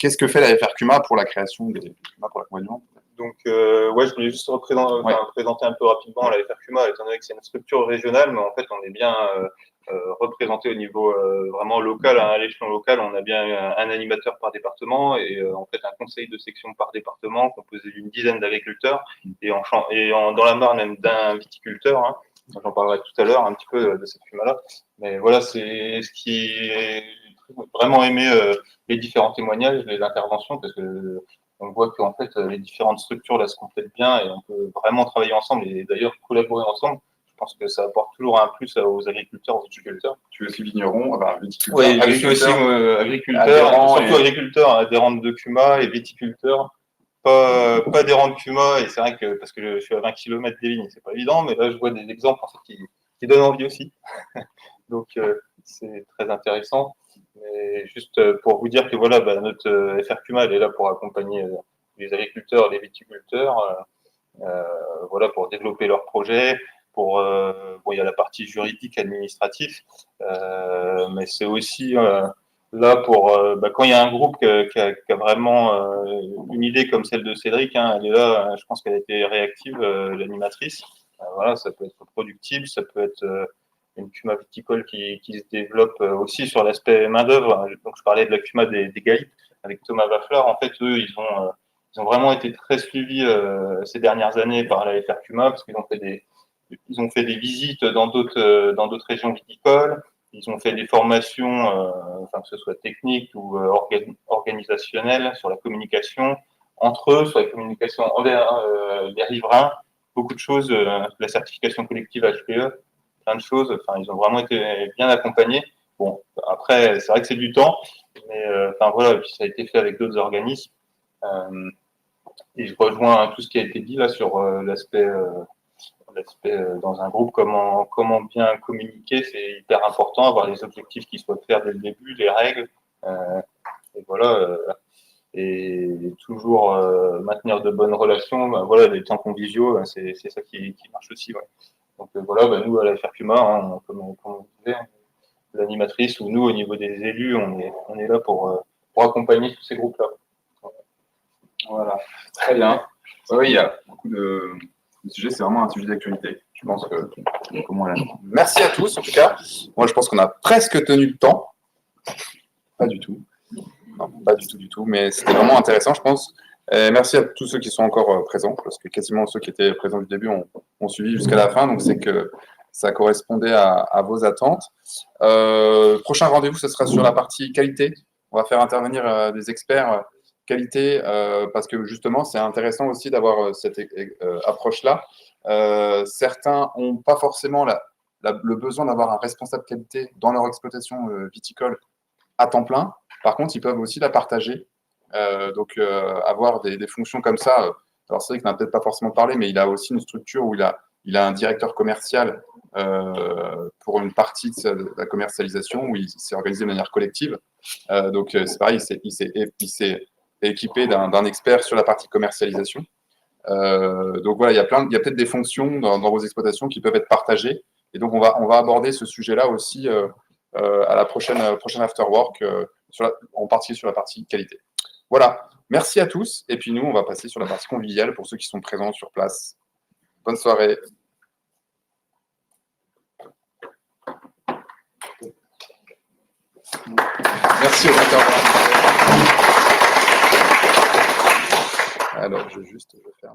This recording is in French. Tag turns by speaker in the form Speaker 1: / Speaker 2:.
Speaker 1: qu'est-ce que fait la FRQMA pour la création des CUMA pour l'accompagnement?
Speaker 2: Donc, ouais, je voulais juste présenter un peu rapidement la FRQMA, étant donné que c'est une structure régionale, mais en fait, on est bien représenté au niveau vraiment local, à l'échelon local. On a bien un animateur par département et en fait un conseil de section par département composé d'une dizaine d'agriculteurs et, dans la Marne même d'un viticulteur. Hein. J'en parlerai tout à l'heure un petit peu de cette FRQMA-là. Mais voilà, c'est ce qui est vraiment aimé les différents témoignages, les interventions, parce que on voit qu'en fait, les différentes structures là se complètent bien et on peut vraiment travailler ensemble et d'ailleurs collaborer ensemble. Je pense que ça apporte toujours un plus aux agriculteurs, aux viticulteurs.
Speaker 1: Tu es aussi vigneron, viticulteur.
Speaker 2: Oui, je suis aussi agriculteur, surtout agriculteur, adhérent de CUMA et viticulteur. Pas adhérent de CUMA, et c'est vrai que parce que je suis à 20 km des vignes, c'est pas évident, mais là je vois des exemples en fait, qui donnent envie aussi. Donc c'est très intéressant. Mais juste pour vous dire que voilà, notre FRQMA elle est là pour accompagner les agriculteurs, les viticulteurs, voilà, pour développer leurs projets. Bon, il y a la partie juridique, administrative, mais c'est aussi là pour quand il y a un groupe qui a vraiment une idée comme celle de Cédric, hein, elle est là, je pense qu'elle a été réactive, l'animatrice. Voilà, ça peut être productible, ça peut être une CUMA viticole qui se développe aussi sur l'aspect main-d'œuvre. Donc, je parlais de la CUMA des GAIP avec Thomas Waffler. En fait, eux, ils ont vraiment été très suivis ces dernières années par la FRQMA parce qu'ils ont fait des visites dans d'autres régions viticoles. Ils ont fait des formations, que ce soit techniques ou organisationnelles, sur la communication entre eux, sur la communication envers les riverains. Beaucoup de choses, la certification collective HPE, plein de choses. Enfin, ils ont vraiment été bien accompagnés. Bon, après, c'est vrai que c'est du temps, mais voilà, et puis ça a été fait avec d'autres organismes. Et je rejoins tout ce qui a été dit là sur l'aspect dans un groupe, comment bien communiquer, c'est hyper important, avoir les objectifs qui soient clairs dès le début, les règles, et voilà, et toujours maintenir de bonnes relations. Voilà, les temps conviviaux, c'est ça qui marche aussi. Ouais. Donc voilà, nous à la FRQMA, hein, comme vous disait, l'animatrice ou nous au niveau des élus, on est là pour accompagner tous ces groupes-là.
Speaker 1: Voilà, très bien. Oui, il y a beaucoup de sujets, c'est vraiment un sujet d'actualité. Je pense que. Merci à tous, en tout cas. Moi, je pense qu'on a presque tenu le temps. Pas du tout. Non, pas du tout, mais c'était vraiment intéressant, je pense. Et merci à tous ceux qui sont encore présents, parce que quasiment ceux qui étaient présents du début ont suivi jusqu'à la fin, donc c'est que ça correspondait à vos attentes. Prochain rendez-vous, ce sera sur la partie qualité. On va faire intervenir des experts qualité, parce que justement, c'est intéressant aussi d'avoir cette approche-là. Certains n'ont pas forcément le besoin d'avoir un responsable qualité dans leur exploitation viticole à temps plein. Par contre, ils peuvent aussi la partager. Donc, avoir des fonctions comme ça. Alors, c'est vrai qu'il n'a peut-être pas forcément parlé, mais il a aussi une structure où il a un directeur commercial pour une partie de la commercialisation, où il s'est organisé de manière collective. Donc, c'est pareil, il s'est équipé d'un expert sur la partie commercialisation. Donc, voilà, il y a peut-être des fonctions dans vos exploitations qui peuvent être partagées. Et donc, on va aborder ce sujet-là aussi à la prochaine Afterwork, en partie sur la partie qualité. Voilà, merci à tous. Et puis nous, on va passer sur la partie conviviale pour ceux qui sont présents sur place. Bonne soirée. Merci aux intervenants. Alors, je vais faire.